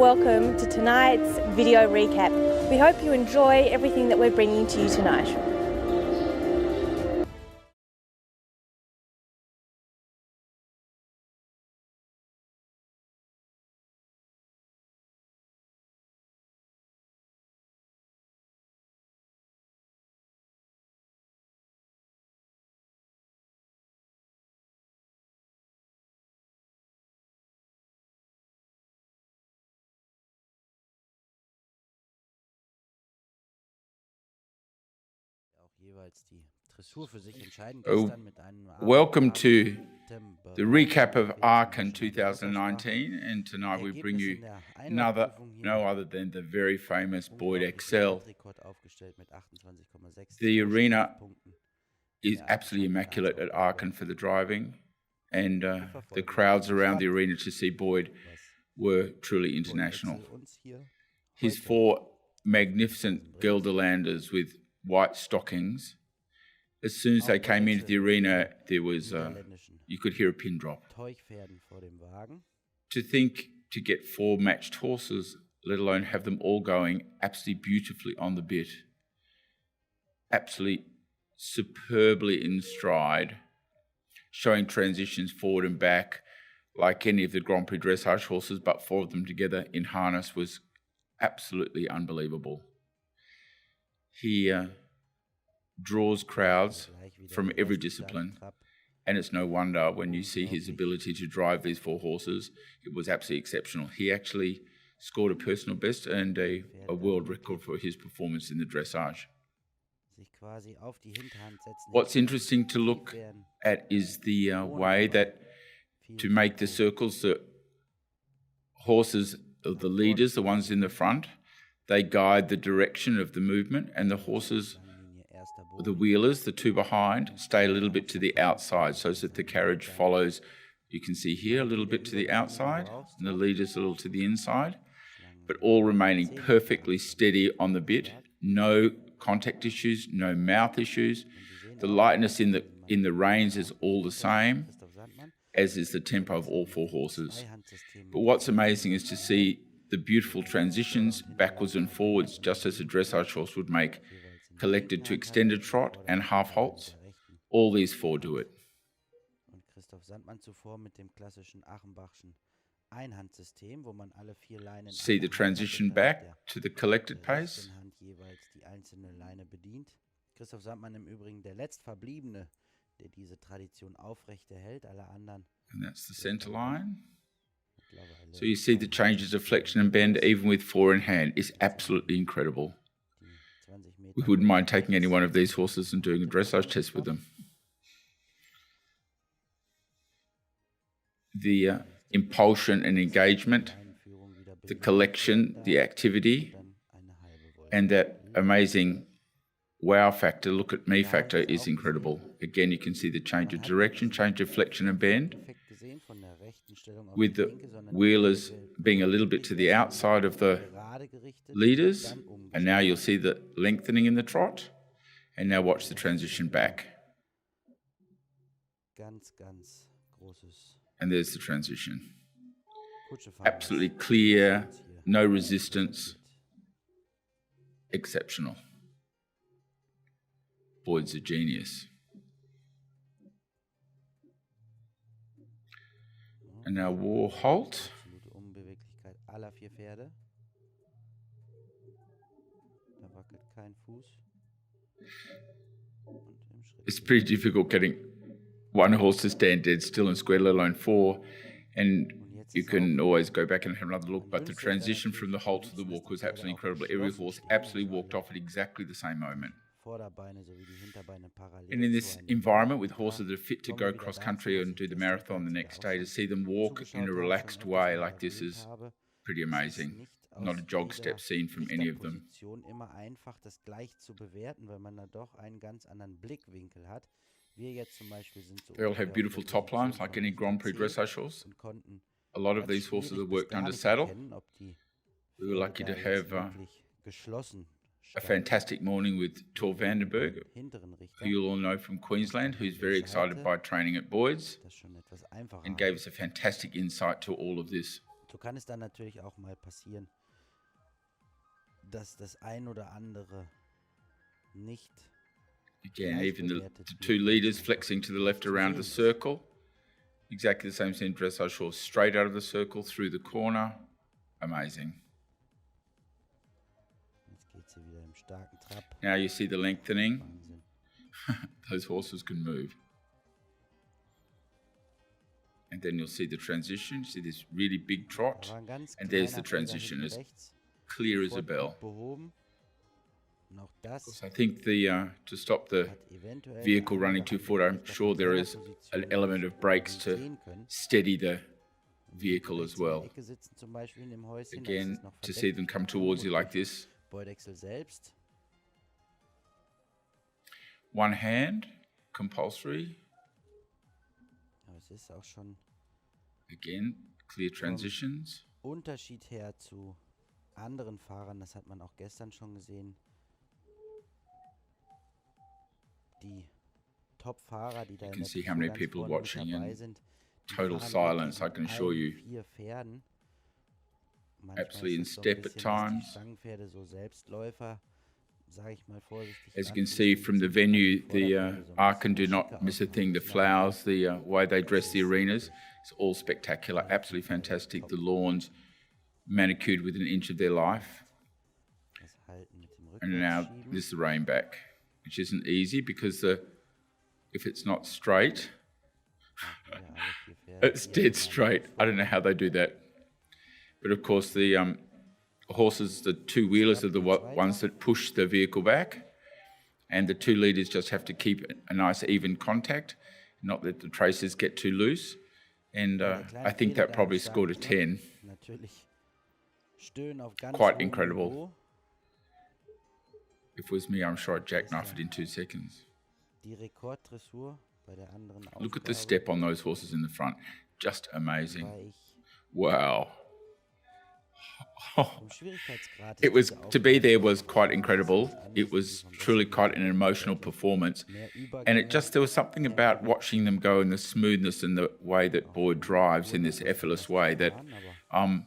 welcome to tonight's video recap. We hope you enjoy everything that we're bringing to you tonight. Welcome to the recap of Aachen 2019, and tonight we bring you no other than the very famous Boyd Exell. The arena is absolutely immaculate at Aachen for the driving, and the crowds around the arena to see Boyd were truly international. His 4 magnificent Gelderlanders with white stockings, as soon as they came into the arena, there was you could hear a pin drop. To think to get 4 matched horses, let alone have them all going absolutely beautifully on the bit, absolutely superbly in stride, showing transitions forward and back like any of the Grand Prix dressage horses, but 4 of them together in harness was absolutely unbelievable. He draws crowds from every discipline, and it's no wonder when you see his ability to drive these 4 horses, it was absolutely exceptional. He actually scored a personal best and a world record for his performance in the dressage. What's interesting to look at is the way that to make the circles, the horses, the leaders, the ones in the front, they guide the direction of the movement, and the horses, the wheelers, the 2 behind, stay a little bit to the outside so that the carriage follows. You can see here a little bit to the outside and the leaders a little to the inside, but all remaining perfectly steady on the bit. No contact issues, no mouth issues. The lightness in the reins is all the same, as is the tempo of all 4 horses. But what's amazing is to see the beautiful transitions backwards and forwards, just as a dressage horse would make, collected to extended trot and half halts. All these 4 do it. See the transition back to the collected pace. Christoph Sandmann im Übrigen der letztverbliebene, der diese Tradition aufrechterhält, alle anderen. And that's the centre line. So you see the changes of flexion and bend, even with 4 in hand, is absolutely incredible. We wouldn't mind taking any one of these horses and doing a dressage test with them. The impulsion and engagement, the collection, the activity, and that amazing wow factor, look at me factor, is incredible. Again, you can see the change of direction, change of flexion and bend, with the wheelers being a little bit to the outside of the leaders, and now you'll see the lengthening in the trot, and now watch the transition back. And there's the transition. Absolutely clear, no resistance, exceptional. Boyd's a genius. And now war halt. It's pretty difficult getting one horse to stand dead still and square, let alone 4. And you can always go back and have another look. But the transition from the halt to the walk was absolutely incredible. Every horse absolutely walked off at exactly the same moment. And in this environment with horses that are fit to go cross country and do the marathon the next day, to see them walk in a relaxed way like this is pretty amazing. Not a jog step seen from any of them. They all have beautiful top lines like any Grand Prix dressage horse. A lot of these horses are worked under saddle. We were lucky to have a fantastic morning with Tor Vandenberg, who you'll all know from Queensland, who's very excited by training at Boyd's, and gave us a fantastic insight to all of this. So kann es dann natürlich auch mal passieren, dass das ein oder andere nicht Again, even the bewertet two wird, leaders weil's flexing to the left zu around the sehen ist. circle. Exactly the same as in dressage horse, straight out of the circle, through the corner. Amazing. Jetzt geht sie wieder im starken Trab. Now you see the lengthening. Wahnsinn. Those horses can move. And then you'll see the transition. See this really big Da trot. war ein ganz And there's the kleiner Fehler transition, hinten as rechts. clear as a Sofort bell. gut behoben. Und auch das So I think to stop the hat eventuell vehicle der running eine too oder fort, andere I'm vielleicht sure auf there der is an Position element of brakes nicht to sehen können. steady the Wenn vehicle rechts as in der well. Ecke sitzen, zum Beispiel in dem Häuschen, da ist Again, es noch to see verdeckt. them come towards you like this. Boyd Exell selbst. One hand, compulsory. Aber es ist auch schon Again, clear transitions. Unterschied her zu anderen Fahrern. Das hat man auch gestern schon gesehen. Die Top-Fahrer, die da You in can der see how Tour many ganz people vorne mit watching dabei and sind, die total fahren silence, I wirklich can mit assure allen you. 4 Pferden. Manchmal Absolutely in ist es so ein step at bisschen, dass die times. Stangenpferde so Selbstläufer, sage ich mal vorsichtig, As you in can see from the Anführungsstrichen, venue, die the Vorderpferde so ein Aachen do bisschen not schicker miss a aussehen thing. The müssen. flowers, the way they dress the arenas, it's all spectacular, absolutely fantastic. The lawns manicured within an inch of their life. Das Halten mit dem And now Rückwärtsschieben. this is the rein back, which isn't easy because if it's not straight, Wieder alle 4 Pferde, it's die dead aneinander straight. I don't know how they do that. But of course, the horses, the two wheelers are the ones that push the vehicle back, and the two leaders just have to keep a nice even contact, not let the traces get too loose. And Der kleine I think Fehler that da probably im scored a starken 10. Trab. Natürlich Stöhnen auf ganz Quite hohem incredible. Niveau. If it was me, I'm sure I'd jackknife it in 2 seconds. Die Rekorddressur bei der anderen Look at the Aufgabe step on those horses in the front. Just amazing. war ich Wow. vom Schwierigkeitsgrad It was, dieser to be there Aufgabe was quite incredible. anders It wie was vom truly letzten quite Mal. an emotional performance. Mehr And it Übergänge, just, there was something about watching them go and the smoothness and the way that Boyd drives in this effortless way that aber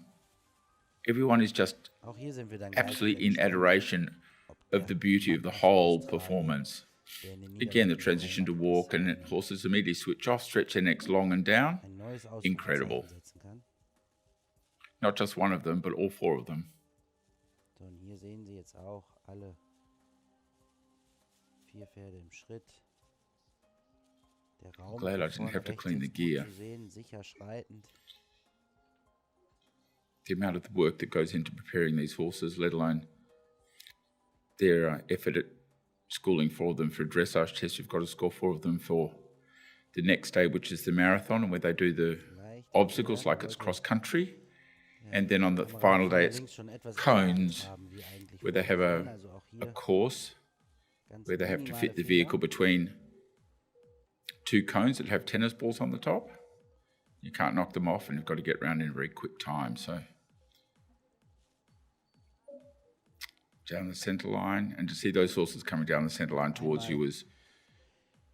everyone is just auch hier sind wir dann gleich absolutely wieder in gespannt, adoration ob of the der beauty of the Mann aus whole Australien, performance. der in den Again, the Niederlanden transition to beheimatet walk ist, and horses immediately switch off, stretch their necks long and down. ein neues Incredible. Ausrufezeichen setzen kann. Not just one of them, but all 4 of them. So, und hier sehen Sie jetzt auch alle 4 Pferde im Schritt. Der Raum Glad I von didn't vorne have to rechts clean the jetzt gut gear. zu sehen, sicher schreitend. The amount of work that goes into preparing these horses, let alone their effort at schooling 4 of them for a dressage test. You've got to score 4 of them for the next day, which is the marathon, and where they do the Leicht obstacles like it's cross country. And then on the final day, it's links schon etwas cones, haben, wie eigentlich where they have vorgesehen. Also auch a hier course ganz where they have to minimale fit the Fehler. vehicle between 2 cones that have tennis balls on the top. You can't knock them off, and you've got to get around in a very quick time. So down the centre line, and to see those horses coming down the centre line towards you was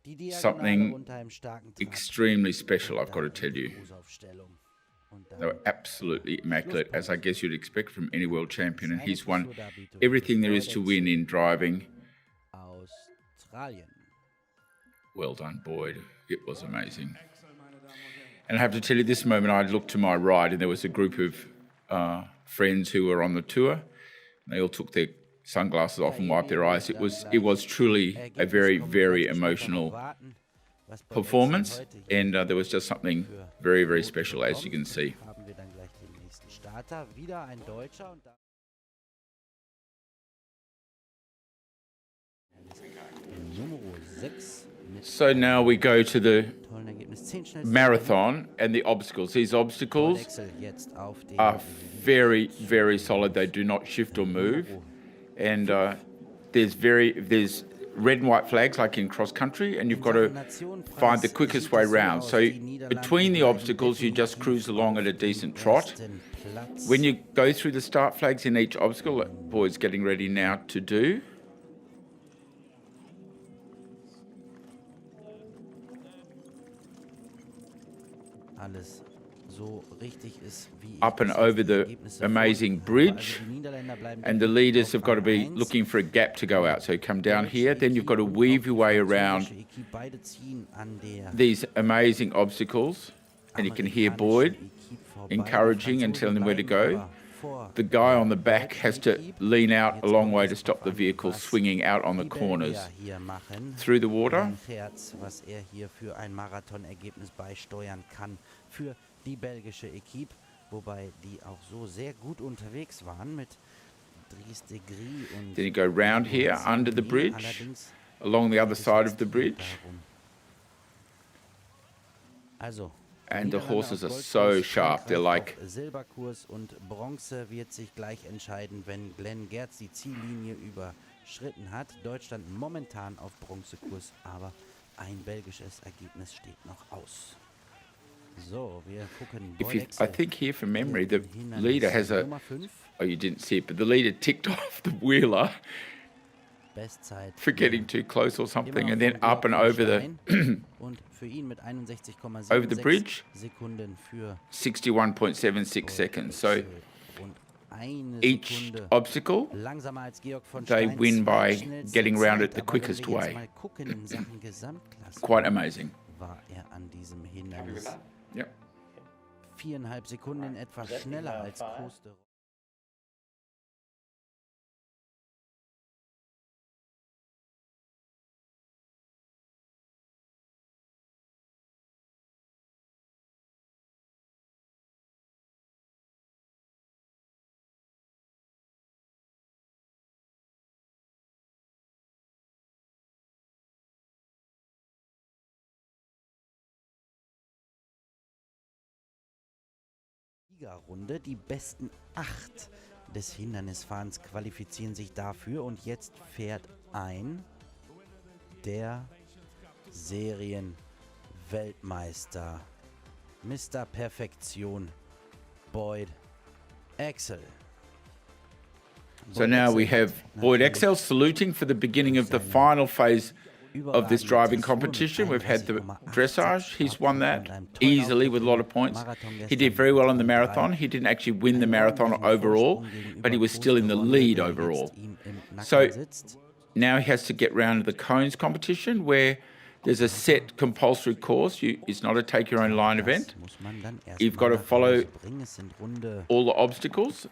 Die Diagonale something unter einem starken Trab. extremely special, I've got to Da tell you. die Fußaufstellung. Und dann They were absolutely immaculate, as I guess you'd expect from any world champion, and eine he's won Dressurdarbietung everything there des is to Boyd win in driving. Australien. Well done, Boyd. It was amazing. And I have to tell you, this moment I looked to my right, and there was a group of friends who were on the tour. They all took their sunglasses off and wiped their eyes. It was truly a very, very emotional performance, and there was just something very, very special, as you can see. Haben wir dann gleich den nächsten Starter. Wieder ein Deutscher und Nummer 6 mit So now we go to the tollen Ergebnis. 10 schnellste marathon and the obstacles. These Boyd obstacles Exell jetzt auf den are very, very solid. They do not shift or move, and there's red and white flags like in cross country, and you've got to find the quickest way round. So between the obstacles, you just cruise along at a decent trot. When you go through the start flags in each obstacle, that Boyd's getting ready now to do. Alles so richtig ist, wie up and ich bisher over die the Ergebnisse amazing vorliegen habe. bridge. Also die Niederländer bleiben And the definitiv leaders auf have got to be Rang 1. looking for a gap to go out. So you come down Deutsche here, then you've got to Equipe und weave auch your die way around französische Equipe, beide ziehen an der these amazing obstacles. And you can hear amerikanischen Boyd Equipe vorbei. Die encouraging and Franzosen telling them where to bleiben go. aber vor The guy der on the back deutschen has to Equipe. lean out a Jetzt long kommt way es to stop drauf the an, vehicle was swinging out on the die corners Belgier hier machen. through the water. Glenn Herz, was er hier für ein Marathonergebnis beisteuern kann für die belgische Equipe, wobei die auch so sehr gut unterwegs waren mit Dries de Gris und Then you go round here under the bridge, allerdings along the other geht es side of jetzt the hier bridge. darum. Also, And the Niederlande horses auf are Goldkurs, so sharp. They're Frankreich like auf Silberkurs und Bronze wird sich gleich entscheiden, wenn Glenn Gerz die Ziellinie überschritten hat. Deutschland momentan auf Bronzekurs, aber ein belgisches Ergebnis steht noch aus. So, wir gucken. if Boyd you, I Exell think here from memory, hier the im Hindernis leader has a. Nummer 5, Oh, you didn't see it, but the leader ticked off the wheeler Bestzeit for getting hier too close or immer something, noch and then von up and Georg over the Stein. Und für ihn mit 61,76 over the bridge, Sekunden für 61.76 seconds. So und eine each Sekunde obstacle, langsamer als Georg von they Stein, win by zweitschnellste getting round Zeit, it the aber wenn quickest wir jetzt way. mal gucken in Sachen Gesamtklasse, Quite amazing. war er an diesem Hindernis Yep. 4,5 Sekunden in etwa schneller als Koster. Runde. Die besten 8 des Hindernisfahrens qualifizieren sich dafür und jetzt fährt ein der Serienweltmeister, Mr. Perfektion, Boyd Exell. So now we have Boyd Exell saluting for the beginning of the final phase of this driving competition. We've had the dressage. He's won that easily with a lot of points. He did very well in the marathon. He didn't actually win the marathon overall, but he was still in the lead overall. So now he has to get round to the cones competition where there's a set compulsory course. It's not a take your own line event. You've got to follow all the obstacles.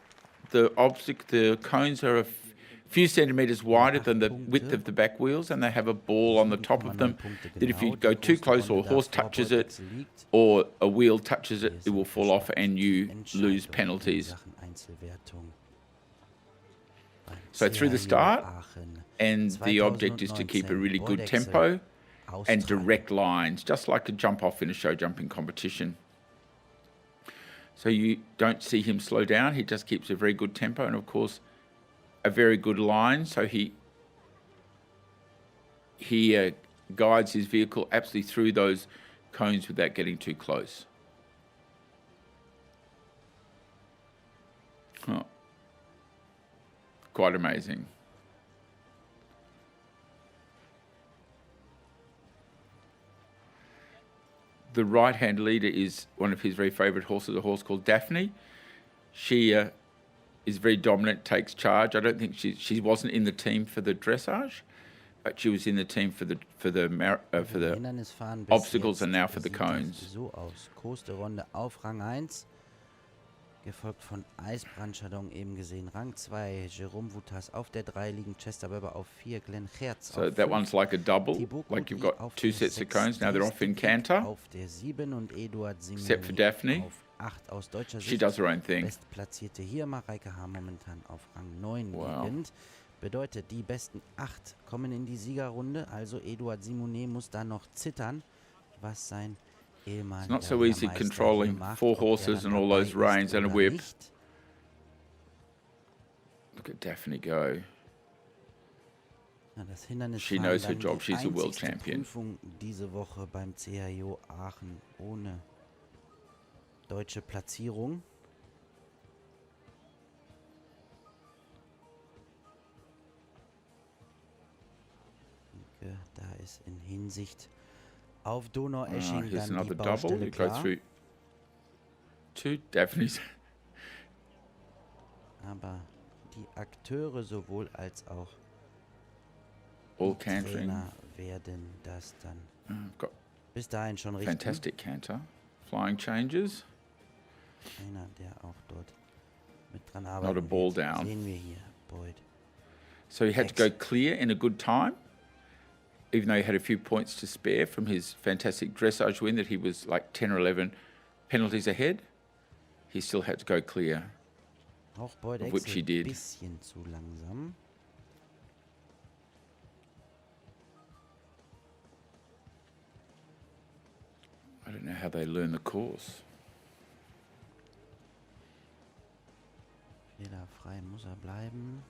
The cones are a few centimetres wider than the width of the back wheels, and they have a ball on the top of them that if you go too close or a horse touches it or a wheel touches it, it will fall off and you lose penalties. So through the start, and the object is to keep a really good tempo and direct lines, just like a jump off in a show jumping competition. So you don't see him slow down. He just keeps a very good tempo and, of course, a very good line. So he guides his vehicle absolutely through those cones without getting too close. Oh. Quite amazing. The right-hand leader is one of his very favourite horses, a horse called Daphne. She is very dominant, takes charge. I don't think she wasn't in the team for the dressage, but she was in the team for the obstacles and now for the cones. So aus. Coaster Runde auf Rang 1, gefolgt von Eisbrandschadon eben gesehen. Rang 2, Jerome Vutas auf der 3, liegen Chester Weber auf 4, Glenn Herz so auf that 5, one's like a double, like you've got two sets of cones. Now they're off in canter, auf der 7 und Eduard except for Simoni Daphne. auf 8 aus deutscher She Sicht. does her own thing. Bestplatzierte hier, Mareike H. momentan auf Rang 9 Wow. liegend. Bedeutet, die besten 8 kommen in die Siegerrunde. Also Eduard Simonet muss da noch zittern, was sein ehemaliger It's not so easy Meister controlling hier macht. 4 Ob er horses dann and all dabei those reins ist and a oder whip. nicht. Look at Daphne go. Ja, das Hindernis She knows her job. She's a world champion. Prüfung diese Woche beim CHIO Aachen ohne deutsche Platzierung. Da ist in Hinsicht auf Donaueschingen Here's dann die another double. Baustelle You go klar. through to. Daphne's Aber die Akteure sowohl als auch all die cantering. Trainer werden das dann Got bis dahin schon richten. fantastic canter. Flying changes. Einer, der auch dort mit dran Not a arbeitet. ball down. Sehen wir hier, Boyd. So he had to go clear in a good time, even though he had a few points to spare from his fantastic dressage win that he was like 10 or 11 penalties ahead. He still had to go clear. Auch Boyd Of which he Exell did. ein bisschen zu langsam. I don't know how they learn the course. Fehlerfrei muss er bleiben.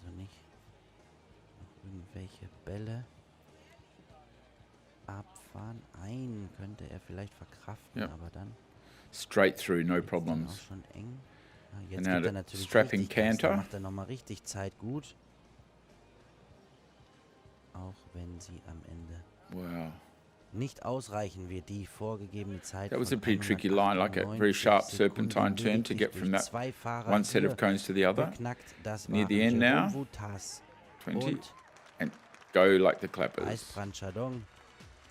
Also nicht noch irgendwelche Bälle abfahren. Einen könnte er vielleicht verkraften, Ja. aber dann Straight through, no ist dann auch problems. schon eng. Ja, And jetzt now gibt er the natürlich strapping richtig Gas, da canter. macht er nochmal richtig Zeit gut. Auch wenn sie am Ende Wow. nicht ausreichen wird, die vorgegebene Zeit. That was von a pretty tricky line, like a very 198 sharp Sekunden, serpentine die turn to wirklich get durch from that zwei Fahrer one set of hier cones to the other. geknackt. Das Near waren the end Jerome now. Vutas 20. und And go like the clappers. Eisbrand Chardon.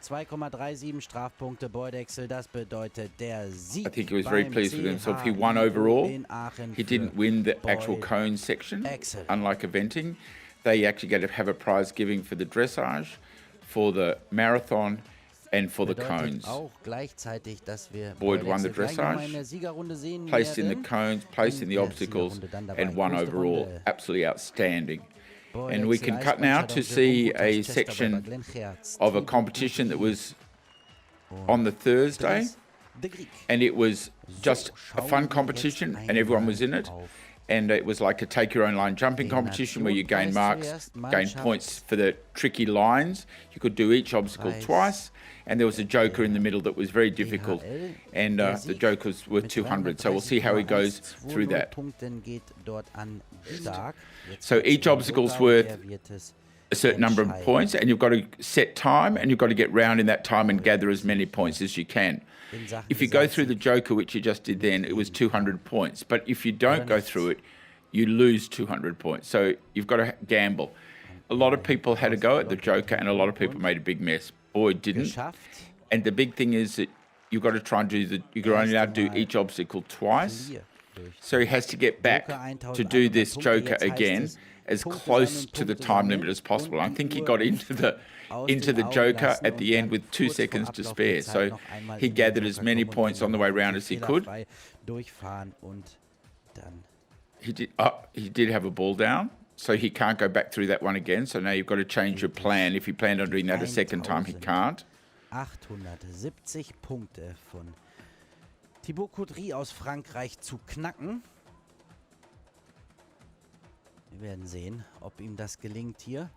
2,37 Strafpunkte Boyd Exell, das bedeutet der Sieg. I think he was very beim pleased with himself. He CHIO won overall. in Aachen He für didn't win the actual Boyd cone section, Exell. unlike eventing. They actually get to have a prize giving for the dressage, for the marathon, and for the Bedeutet cones. auch gleichzeitig, dass wir Boyd won the Exell gleich noch mal in dressage, der Siegerrunde sehen Placed in the werden. cones, placed in the der obstacles, Siegerrunde dann dabei. and won Größte overall. Runde. Absolutely outstanding. Boyd And we Exell, can cut Eisbrand now Chardon, to Jerome see Vutas, a Chester section Weber, Glenn Gertz, of a Thibaut competition that Couturier was on the Thursday, und de Griek. and it was just a schauen fun wir competition, jetzt and everyone was in einmal it. auf And it was like a take your own line jumping den competition where you gain marks, Nationenpreis gain zuerst, points for the tricky lines. You could do each obstacle Preis twice, and there was a joker in the middle that was very difficult, DHL. and Der the Sieg jokers were mit 200. So we'll see how he goes 330,120 through that. Punkten geht dort an Start. Jetzt So wird's each ein obstacle's Joker, worth der wird es A certain number of entscheiden. points, and you've got to set time, and you've got to get round in that time and gather as many points as you can. In Sachen If you go through the Gesamtsieg joker, which you just did then, it was 200 points. But if you don't go nichts. through it, you lose 200 points. So you've got to gamble. A lot of people had a go at the joker, and a lot of people made a big mess. Boyd didn't. geschafft. And the big thing is that you've got to try and do you're only allowed to do each obstacle twice. Verlier durch So he has to get back to do this joker again as close to the time limit as possible. I think he got into the joker at the end with 2 seconds to spare. So he gathered as many points on the way round as he could. Durchfahren und dann He did have a ball down, so he can't go back through that one again. So now you've got to change your plan. If he planned on doing that a second time, he can't. 870 Punkte von Thibaut Couturier aus Frankreich zu knacken. Wir werden sehen, ob ihm das gelingt hier.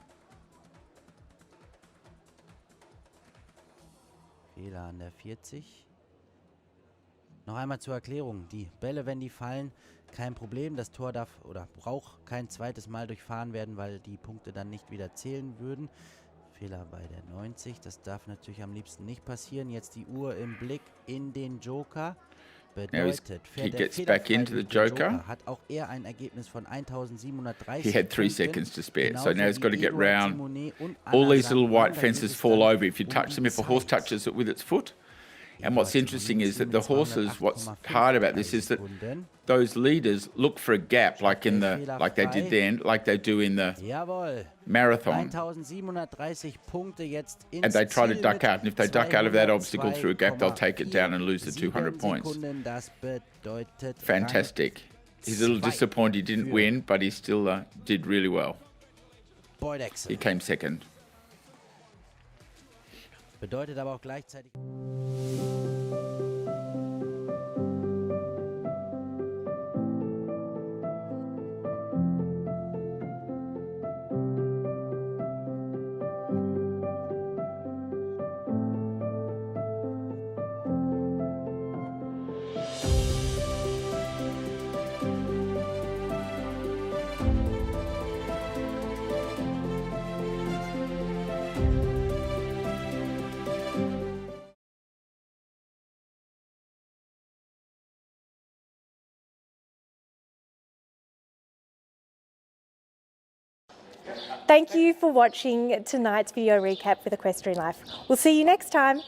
Fehler an der 40. Noch einmal zur Erklärung. Die Bälle, wenn die fallen, kein Problem. Das Tor darf oder braucht kein zweites Mal durchfahren werden, weil die Punkte dann nicht wieder zählen würden. Fehler bei der 90. Das darf natürlich am liebsten nicht passieren. Jetzt die Uhr im Blick in den Joker. Bedeutet, he fährt gets der back fehlerfrei into the durch den Joker. Hat auch er ein Ergebnis von 1730. He had 3 Punkten. seconds to spare. So Genauso now he's got to wie get Eduard round. Simonet und All Anna these little Sandmann. white Da fences geht es fall dann over if you touch die them, if a horse Zeit. touches it with its foot. And what's Eduard interesting Simonet is that the mit horses, what's 208,5 hard about this is that Sekunden. those leaders look for a gap like like they did then, like they do in the Jawohl. marathon. 1730 Punkte jetzt ins And they try to Ziel duck mit out. And if they duck out of that obstacle through a gap, they'll take it down and lose the 2,47 200 points. Sekunden. Das bedeutet Fantastic. He's a little Zwei disappointed he didn't für win, but he still did really well. Boyd He Exell. came second. Bedeutet aber auch gleichzeitig... Thank you for watching tonight's video recap with Equestrian Life. We'll see you next time.